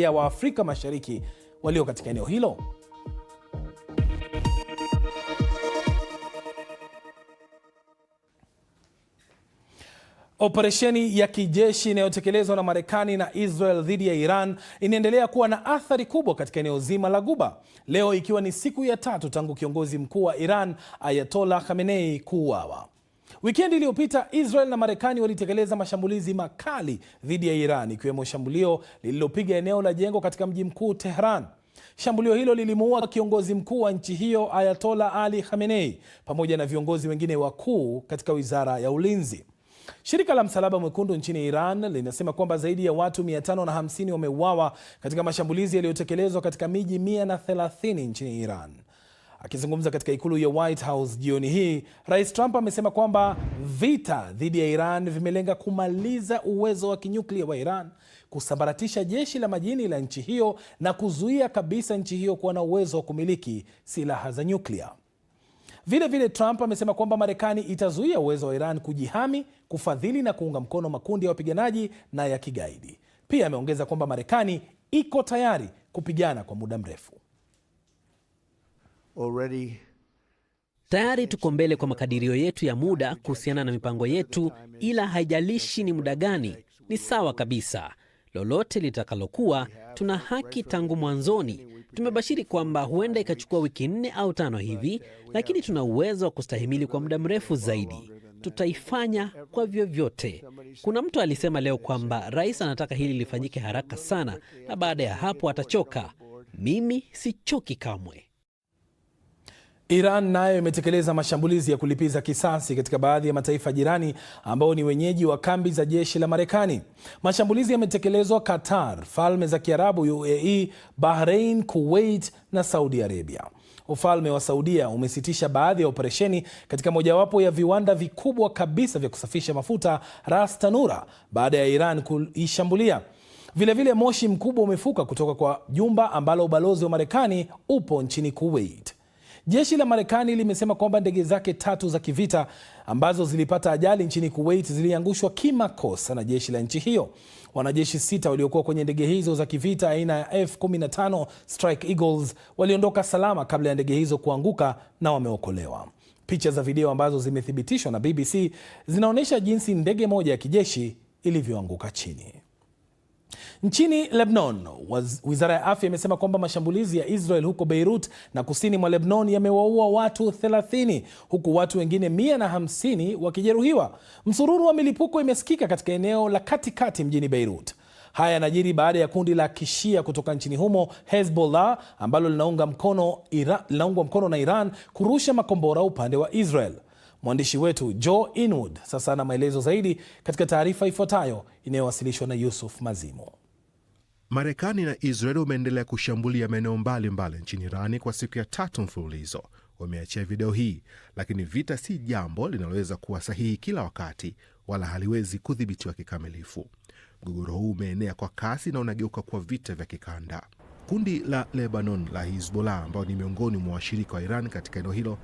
ya Waafrika Mashariki walio katika eneo hilo. Operesheni ya kijeshi inayotekelezwa na Marekani na Israel dhidi ya Iran inaendelea kuwa na athari kubwa katika eneo zima la Ghuba, leo ikiwa ni siku ya 3 tangu kiongozi mkuu wa Iran Ayatollah Khamenei kuuawa. Wikendi iliyopita Israel na Marekani walitekeleza mashambulizi makali dhidi ya Iran, ikiwemo shambulio lililopiga eneo la jengo katika mji mkuu Tehran. Shambulio hilo lilimuua kiongozi mkuu wa nchi hiyo Ayatollah Ali Khamenei pamoja na viongozi wengine wakuu katika wizara ya ulinzi. Shirika la Msalaba Mwekundu nchini Iran linasema kwamba zaidi ya watu 550 wameuawa katika mashambulizi yaliyotekelezwa katika miji 130 nchini Iran. Akizungumza katika ikulu ya White House jioni hii, Rais Trump amesema kwamba vita dhidi ya Iran vimelenga kumaliza uwezo wa kinyuklia wa Iran, kusambaratisha jeshi la majini la nchi hiyo na kuzuia kabisa nchi hiyo kuwa na uwezo wa kumiliki silaha za nyuklia. Vile vile Trump amesema kwamba Marekani itazuia uwezo wa Iran kujihami, kufadhili na kuunga mkono makundi ya wapiganaji na ya kigaidi. Pia ameongeza kwamba Marekani iko tayari kupigana kwa muda mrefu. Tayari tuko mbele kwa makadirio yetu ya muda kuhusiana na mipango yetu, ila haijalishi ni muda gani, ni sawa kabisa. Lolote litakalokuwa, tuna haki tangu mwanzoni. Tumebashiri kwamba huenda ikachukua wiki 4 au 5 hivi, lakini tuna uwezo wa kustahimili kwa muda mrefu zaidi. Tutaifanya kwa vyovyote. Kuna mtu alisema leo kwamba rais anataka hili lifanyike haraka sana na baada ya hapo atachoka. Mimi sichoki kamwe. Iran nayo imetekeleza mashambulizi ya kulipiza kisasi katika baadhi ya mataifa jirani ambao ni wenyeji wa kambi za jeshi la Marekani. Mashambulizi yametekelezwa Qatar, Falme za Kiarabu UAE, Bahrain, Kuwait na Saudi Arabia. Ufalme wa Saudia umesitisha baadhi ya operesheni katika mojawapo ya viwanda vikubwa kabisa vya kusafisha mafuta, Ras Tanura, baada ya Iran kuishambulia. Vilevile moshi mkubwa umefuka kutoka kwa jumba ambalo ubalozi wa Marekani upo nchini Kuwait. Jeshi la Marekani limesema kwamba ndege zake 3 za kivita ambazo zilipata ajali nchini Kuwait ziliangushwa kimakosa na jeshi la nchi hiyo. Wanajeshi 6 waliokuwa kwenye ndege hizo za kivita aina ya F-15 Strike Eagles waliondoka salama kabla ya ndege hizo kuanguka na wameokolewa. Picha za video ambazo zimethibitishwa na BBC zinaonyesha jinsi ndege moja ya kijeshi ilivyoanguka chini. Nchini Lebanon, wizara ya afya imesema kwamba mashambulizi ya Israel huko Beirut na kusini mwa Lebanon yamewaua watu 30 huku watu wengine 150 wakijeruhiwa. Msururu wa milipuko imesikika katika eneo la katikati mjini Beirut. Haya yanajiri baada ya kundi la kishia kutoka nchini humo Hezbollah ambalo linaungwa mkono na Iran kurusha makombora upande wa Israel. Mwandishi wetu Joe Inwood sasa ana maelezo zaidi katika taarifa ifuatayo inayowasilishwa na Yusuf Mazimo. Marekani na Israel wameendelea kushambulia maeneo mbalimbali nchini Irani kwa siku ya 3 mfululizo. Wameachia video hii, lakini vita si jambo linaloweza kuwa sahihi kila wakati wala haliwezi kudhibitiwa kikamilifu. Mgogoro huu umeenea kwa kasi na unageuka kwa vita vya kikanda. Kundi la Lebanon la Hezbollah ambao ni miongoni mwa washirika wa Iran katika eneo hilo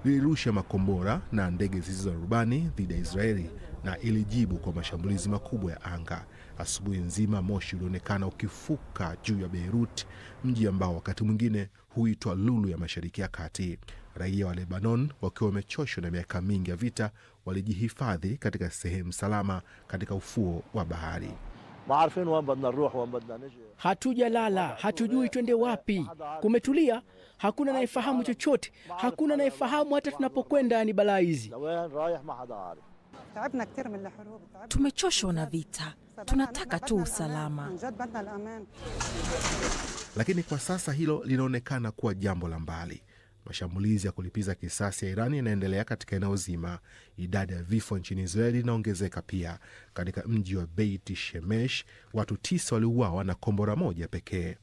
lilirusha makombora na ndege zisizo na rubani dhidi ya Israeli na ilijibu kwa mashambulizi makubwa ya anga. Asubuhi nzima moshi ulionekana ukifuka juu ya Beirut, mji ambao wakati mwingine huitwa lulu ya Mashariki ya Kati. Raia wa Lebanon wakiwa wamechoshwa na miaka mingi ya vita walijihifadhi katika sehemu salama katika ufuo wa bahari. Hatujalala, hatujui twende wapi. Kumetulia, hakuna anayefahamu chochote, hakuna anayefahamu hata tunapokwenda ni balaa hizi. Tumechoshwa na vita, tunataka tu usalama. Lakini kwa sasa hilo linaonekana kuwa jambo la mbali. Mashambulizi ya kulipiza kisasi ya Irani yanaendelea katika eneo zima. Idadi ya vifo nchini Israeli inaongezeka pia. Katika mji wa Beit Shemesh, watu 9 waliuawa na kombora moja pekee.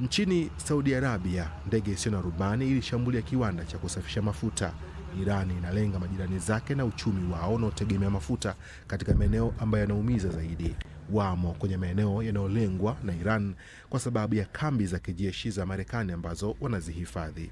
Nchini Saudi Arabia, ndege isiyo na rubani ilishambulia kiwanda cha kusafisha mafuta. Irani inalenga majirani zake na uchumi wao unaotegemea mafuta katika maeneo ambayo yanaumiza zaidi. Wamo kwenye maeneo yanayolengwa na Iran kwa sababu ya kambi za kijeshi za Marekani ambazo wanazihifadhi.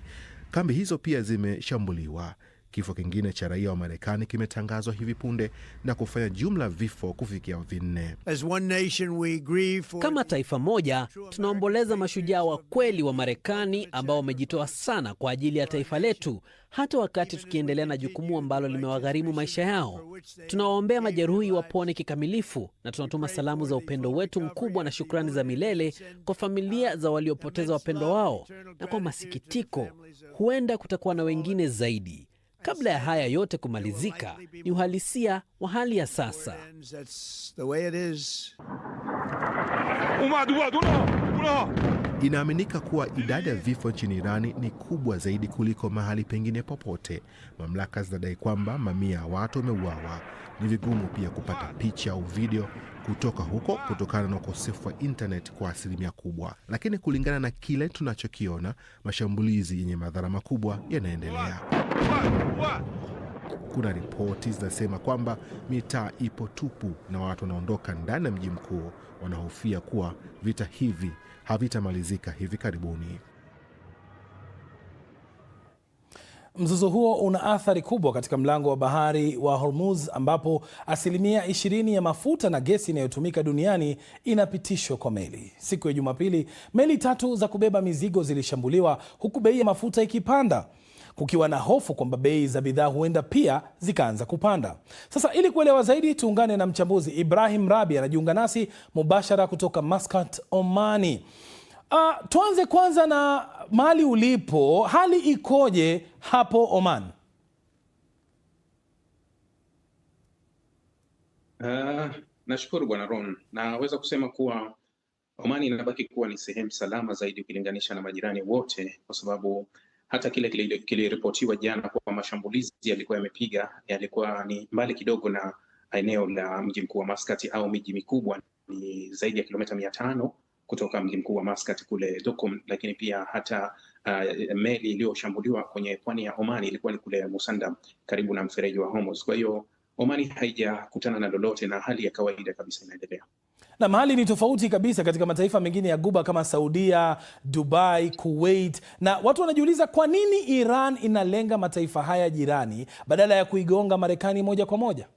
Kambi hizo pia zimeshambuliwa. Kifo kingine cha raia wa Marekani kimetangazwa hivi punde na kufanya jumla vifo kufikia 4. Kama taifa moja, tunaomboleza mashujaa wa kweli wa Marekani ambao wamejitoa sana kwa ajili ya taifa letu, hata wakati tukiendelea na jukumu ambalo limewagharimu maisha yao. Tunawaombea majeruhi wapone kikamilifu, na tunatuma salamu za upendo wetu mkubwa na shukrani za milele kwa familia za waliopoteza wapendo wao, na kwa masikitiko, huenda kutakuwa na wengine zaidi. Kabla ya haya yote kumalizika, ni uhalisia wa hali ya sasa. Inaaminika kuwa idadi ya vifo nchini Irani ni kubwa zaidi kuliko mahali pengine popote. Mamlaka zinadai kwamba mamia ya watu wameuawa. Ni vigumu pia kupata picha au video kutoka huko kutokana na ukosefu wa internet kwa asilimia kubwa. Lakini kulingana na kile tunachokiona, mashambulizi yenye madhara makubwa yanaendelea. Kuna ripoti zinasema kwamba mitaa ipo tupu na watu wanaondoka ndani ya mji mkuu. Wanahofia kuwa vita hivi havitamalizika hivi karibuni. Mzozo huo una athari kubwa katika mlango wa bahari wa Hormuz, ambapo asilimia 20 ya mafuta na gesi inayotumika duniani inapitishwa kwa meli. Siku ya Jumapili, meli 3 za kubeba mizigo zilishambuliwa, huku bei ya mafuta ikipanda, kukiwa na hofu kwamba bei za bidhaa huenda pia zikaanza kupanda. Sasa ili kuelewa zaidi, tuungane na mchambuzi Ibrahim Rabi, anajiunga nasi mubashara kutoka Muscat, Omani. Tuanze kwanza na mahali ulipo, hali ikoje hapo Oman? Nashukuru Bwana Ron. Naweza kusema kuwa Omani inabaki kuwa ni sehemu salama zaidi ukilinganisha na majirani wote, kwa sababu hata kile kiliripotiwa jana kwa mashambulizi yalikuwa ni mbali kidogo na eneo la mji mkuu wa Muscat au miji mikubwa. Ni zaidi ya kilomita 500 kutoka mji mkuu wa Muscat kule Duqm, lakini pia hata meli iliyoshambuliwa kwenye pwani ya Omani ilikuwa ni kule Musandam karibu na mfereji wa Hormuz. Kwa hiyo Omani haijakutana na lolote na hali ya kawaida kabisa inaendelea. Na mahali ni tofauti kabisa katika mataifa mengine ya Guba kama Saudia, Dubai, Kuwait, na watu wanajiuliza kwa nini Iran inalenga mataifa haya jirani badala ya kuigonga Marekani moja kwa moja?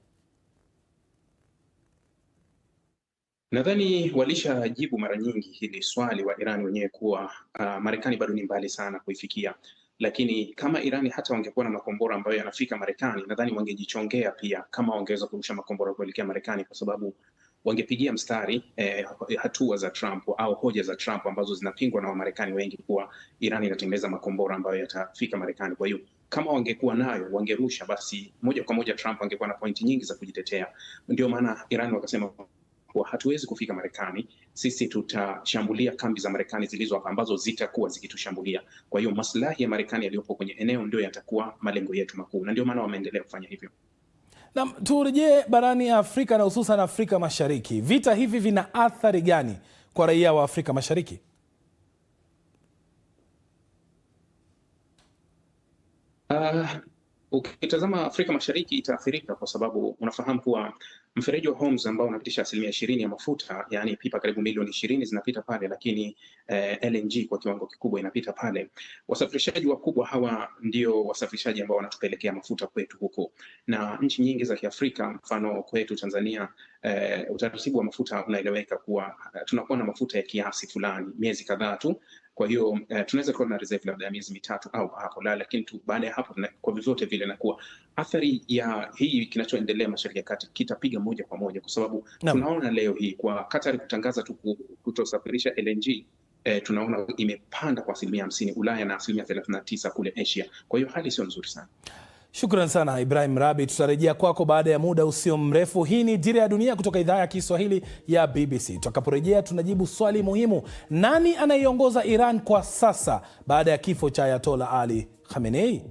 Nadhani walishajibu mara nyingi hili swali wa Iran wenyewe kuwa Marekani bado ni mbali sana kuifikia. Lakini kama Irani hata wangekuwa na makombora ambayo yanafika Marekani, nadhani wangejichongea pia kama wangeweza kurusha makombora kuelekea Marekani, kwa sababu wangepigia mstari hatua za Trump au hoja za Trump ambazo zinapingwa na Wamarekani wengi kuwa Irani inatengeneza makombora ambayo yatafika Marekani. Kwa hiyo kama wangekuwa nayo wangerusha, basi moja kwa moja Trump angekuwa na pointi nyingi za kujitetea. Ndio maana Irani wakasema hatuwezi kufika Marekani, sisi tutashambulia kambi za Marekani zilizo hapa ambazo zitakuwa zikitushambulia. Kwa hiyo maslahi ya Marekani yaliyopo kwenye eneo ndio yatakuwa malengo yetu makuu, na ndio maana wameendelea kufanya hivyo. Na turejee barani Afrika na hususan Afrika Mashariki. Vita hivi vina athari gani kwa raia wa Afrika Mashariki? Ukitazama Afrika Mashariki itaathirika kwa sababu unafahamu kuwa mfereji wa Hormuz ambao unapitisha 20% ya mafuta, yani pipa karibu milioni 20 zinapita pale, lakini LNG kwa kiwango kikubwa inapita pale. Wasafirishaji wakubwa hawa ndio wasafirishaji ambao wanatupelekea mafuta kwetu huko, na nchi nyingi za Kiafrika, mfano kwetu Tanzania, utaratibu wa mafuta unaeleweka kuwa tunakuwa na mafuta ya kiasi fulani miezi kadhaa tu. Kwa hiyo tunaweza kuwa na reserve labda ya miezi 3 au hapo lakini baada ya hapo kwa vyovyote vile na kuwa athari ya hii kinachoendelea Mashariki ya Kati kitapiga moja kwa moja, kwa sababu tunaona leo hii kwa Qatar kutangaza tu kutosafirisha LNG, tunaona imepanda kwa 50% Ulaya na 39% kule Asia. Kwa hiyo hali sio nzuri sana. Shukran sana Ibrahim Rabi, tutarejea kwako baada ya muda usio mrefu. Hii ni Dira ya Dunia kutoka idhaa ya Kiswahili ya BBC. Tutakaporejea tunajibu swali muhimu: nani anaiongoza Iran kwa sasa baada ya kifo cha Ayatollah Ali Khamenei?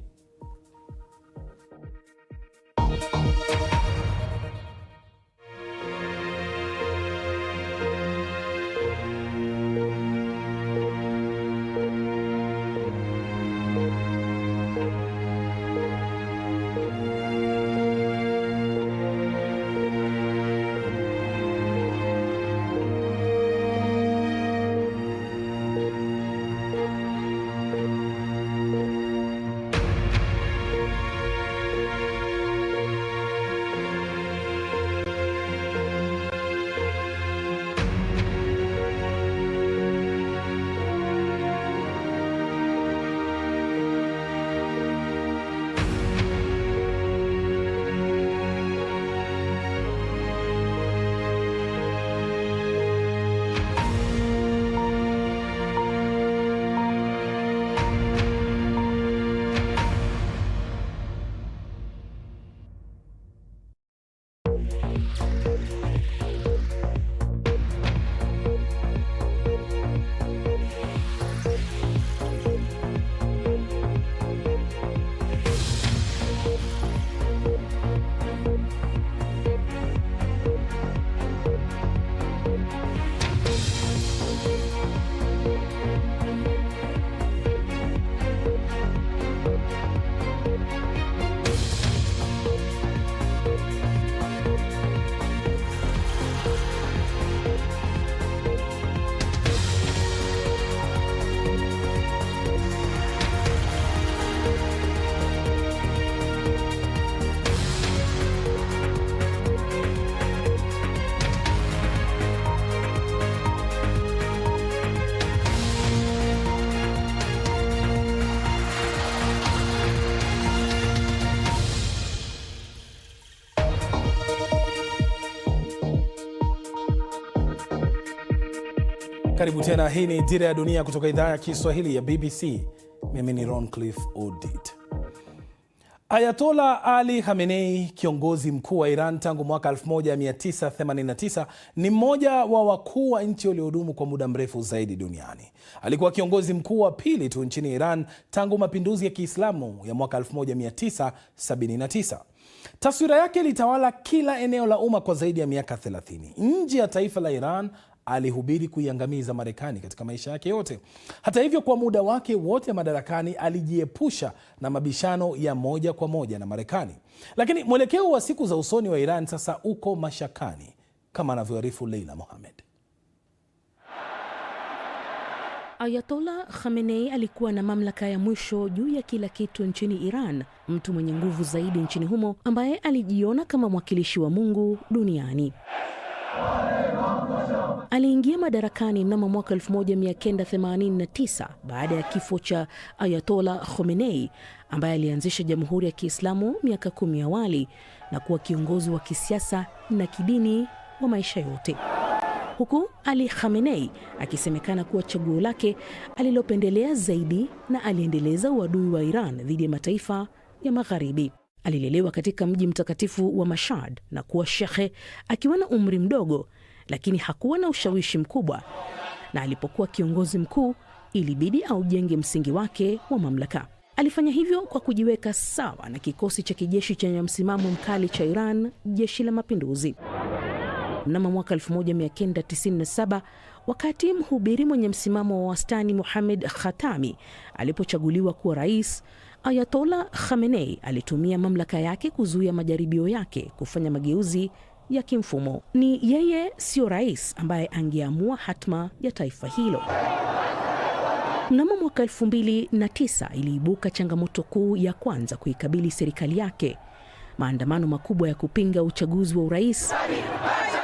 Karibu tena, hii ni Dira ya Dunia kutoka idhaa ya Kiswahili ya BBC. Mimi ni Roncliffe Odit. Ayatollah Ali Khamenei, kiongozi mkuu wa Iran tangu mwaka 1989, ni mmoja wa wakuu wa nchi waliohudumu kwa muda mrefu zaidi duniani. Alikuwa kiongozi mkuu wa pili tu nchini Iran tangu mapinduzi ya Kiislamu ya mwaka 1979. Taswira yake ilitawala kila eneo la umma kwa zaidi ya miaka 30. Nje ya taifa la Iran, alihubiri kuiangamiza Marekani katika maisha yake yote. Hata hivyo, kwa muda wake wote madarakani alijiepusha na mabishano ya moja kwa moja na Marekani. Lakini mwelekeo wa siku za usoni wa Iran sasa uko mashakani, kama anavyoarifu Leila Mohamed. Ayatollah Khamenei alikuwa na mamlaka ya mwisho juu ya kila kitu nchini Iran, mtu mwenye nguvu zaidi nchini humo ambaye alijiona kama mwakilishi wa Mungu duniani. Aliingia madarakani mnamo mwaka 1989 baada ya kifo cha Ayatollah Khamenei ambaye alianzisha Jamhuri ya Kiislamu miaka 10 awali na kuwa kiongozi wa kisiasa na kidini wa maisha yote. Huku Ali Khamenei akisemekana kuwa chaguo lake alilopendelea zaidi na aliendeleza uadui wa Iran dhidi ya mataifa ya Magharibi. Alilelewa katika mji mtakatifu wa Mashhad na kuwa shekhe akiwa na umri mdogo, lakini hakuwa na ushawishi mkubwa, na alipokuwa kiongozi mkuu ilibidi aujenge msingi wake wa mamlaka. Alifanya hivyo kwa kujiweka sawa na kikosi cha kijeshi chenye msimamo mkali cha Iran, Jeshi la Mapinduzi. Mnamo mwaka 1997, wakati mhubiri mwenye msimamo wa wastani Mohammad Khatami alipochaguliwa kuwa rais, Ayatollah Khamenei alitumia mamlaka yake kuzuia majaribio yake kufanya mageuzi ya kimfumo. Ni yeye, sio rais, ambaye angeamua hatma ya taifa hilo. Mnamo mwaka 2009 iliibuka changamoto kuu ya kwanza kuikabili serikali yake: maandamano makubwa ya kupinga uchaguzi wa urais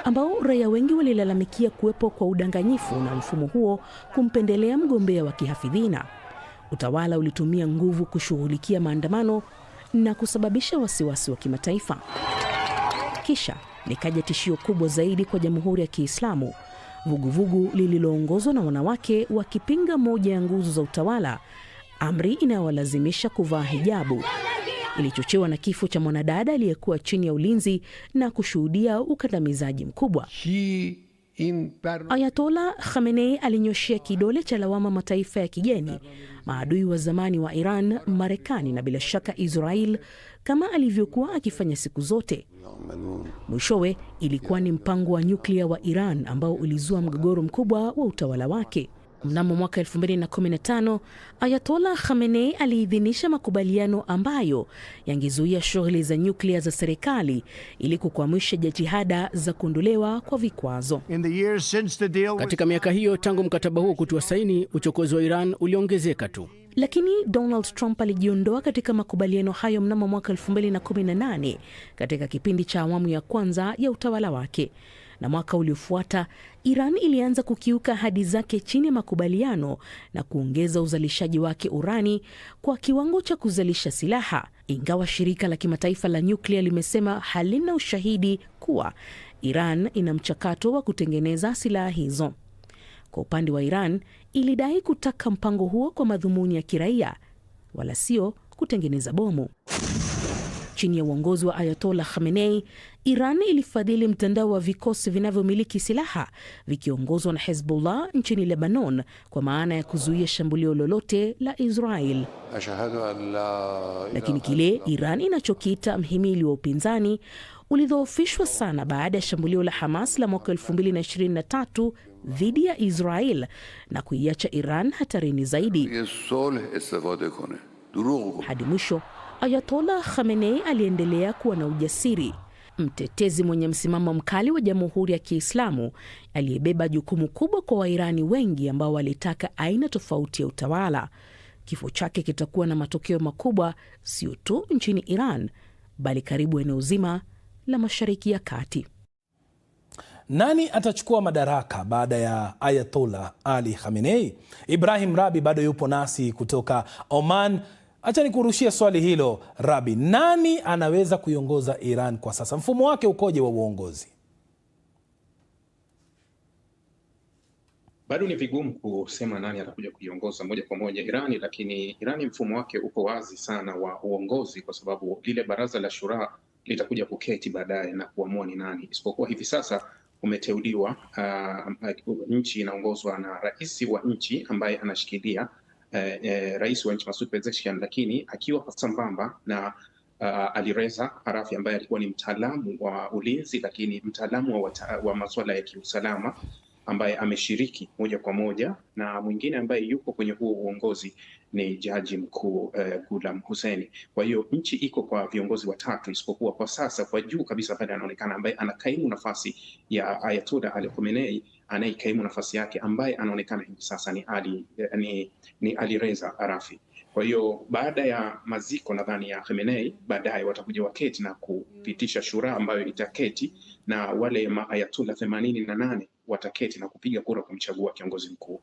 ambao raia wengi walilalamikia kuwepo kwa udanganyifu na mfumo huo kumpendelea mgombea wa kihafidhina. Utawala ulitumia nguvu kushughulikia maandamano na kusababisha wasiwasi wa kimataifa. Kisha likaja tishio kubwa zaidi kwa Jamhuri ya Kiislamu, vuguvugu lililoongozwa na wanawake wakipinga moja ya nguzo za utawala, amri inayowalazimisha kuvaa hijabu. Ilichochewa na kifo cha mwanadada aliyekuwa chini ya ulinzi na kushuhudia ukandamizaji mkubwa. Ayatollah Khamenei alinyoshea kidole cha lawama mataifa ya kigeni, maadui wa zamani wa Iran, Marekani na bila shaka Israel, kama alivyokuwa akifanya siku zote. Mwishowe ilikuwa ni mpango wa nyuklia wa Iran ambao ulizua mgogoro mkubwa wa utawala wake. Mnamo mwaka 2015, Ayatollah Khamenei aliidhinisha makubaliano ambayo yangezuia shughuli za nyuklia za serikali ili kukwamisha jitihada za kuondolewa kwa vikwazo. Katika miaka hiyo tangu mkataba huo kutiwa saini, uchokozi wa Iran uliongezeka tu. Lakini Donald Trump alijiondoa katika makubaliano hayo mnamo mwaka 2018 katika kipindi cha awamu ya kwanza ya utawala wake. Na mwaka uliofuata Iran ilianza kukiuka ahadi zake chini ya makubaliano na kuongeza uzalishaji wake urani kwa kiwango cha kuzalisha silaha, ingawa shirika la kimataifa la nyuklia limesema halina ushahidi kuwa Iran ina mchakato wa kutengeneza silaha hizo. Kwa upande wa Iran, ilidai kutaka mpango huo kwa madhumuni ya kiraia, wala sio kutengeneza bomu. Chini ya uongozi wa Ayatollah Khamenei, Iran ilifadhili mtandao wa vikosi vinavyomiliki silaha vikiongozwa na Hezbollah nchini Lebanon kwa maana ya kuzuia shambulio lolote la Israel. Lakini kile Iran inachokiita mhimili wa upinzani ulidhoofishwa sana baada ya shambulio la Hamas la mwaka 2023 dhidi ya Israel na kuiacha Iran hatarini zaidi. Hadi mwisho, Ayatollah Khamenei aliendelea kuwa na ujasiri, mtetezi mwenye msimamo mkali wa Jamhuri ya Kiislamu aliyebeba jukumu kubwa kwa Wairani wengi ambao walitaka aina tofauti ya utawala. Kifo chake kitakuwa na matokeo makubwa sio tu nchini Iran, bali karibu eneo zima la Mashariki ya Kati. Nani atachukua madaraka baada ya Ayatollah Ali Khamenei? Ibrahim Rabi bado yupo nasi kutoka Oman. Acha nikurushie swali hilo Rabi, nani anaweza kuiongoza Iran kwa sasa? Mfumo wake ukoje wa uongozi? Bado ni vigumu kusema nani atakuja kuiongoza moja kwa moja Irani, lakini Irani mfumo wake uko wazi sana wa uongozi, kwa sababu lile baraza la shura litakuja kuketi baadaye na kuamua ni nani, isipokuwa hivi sasa umeteuliwa nchi inaongozwa na rais wa nchi ambaye anashikilia rais wa nchi Masoud Pezeshkian, lakini akiwa sambamba na Alireza Arafi ambaye alikuwa ni mtaalamu wa ulinzi, lakini mtaalamu wa masuala ya kiusalama ambaye ameshiriki moja kwa moja, na mwingine ambaye yuko kwenye huo uongozi ni jaji mkuu Ghulam Hussein. Kwa hiyo nchi iko kwa viongozi watatu, isipokuwa kwa sasa kwa juu kabisa pale anaonekana ambaye anakaimu nafasi ya Ayatollah Ali Khamenei, anayekaimu nafasi yake ambaye anaonekana hivi sasa ni Alireza Arafi. Kwa hiyo baada ya maziko nadhani ya Khamenei, baadaye watakuja waketi na kupitisha shura ambayo itaketi na wale maayatullah 88 wataketi na kupiga kura kumchagua kiongozi mkuu.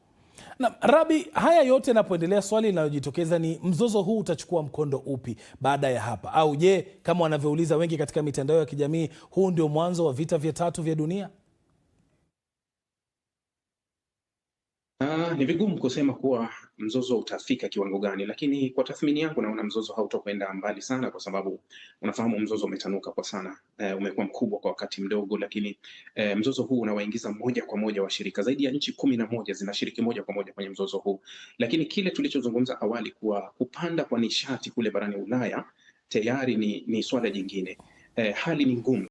Na Rabi, haya yote yanapoendelea, swali linalojitokeza ni mzozo huu utachukua mkondo upi baada ya hapa? Au je, kama wanavyouliza wengi katika mitandao ya kijamii, huu ndio mwanzo wa vita vya tatu vya dunia? Ni vigumu kusema kuwa mzozo utafika kiwango gani, lakini kwa tathmini yangu naona mzozo hautokwenda mbali sana, kwa sababu unafahamu mzozo umetanuka kwa sana, umekuwa mkubwa kwa wakati mdogo, lakini mzozo huu unawaingiza moja kwa moja washirika. Zaidi ya nchi 11 zinashiriki moja kwa moja kwenye mzozo huu, lakini kile tulichozungumza awali kuwa kupanda kwa nishati kule barani Ulaya tayari ni swala jingine. Hali ni ngumu.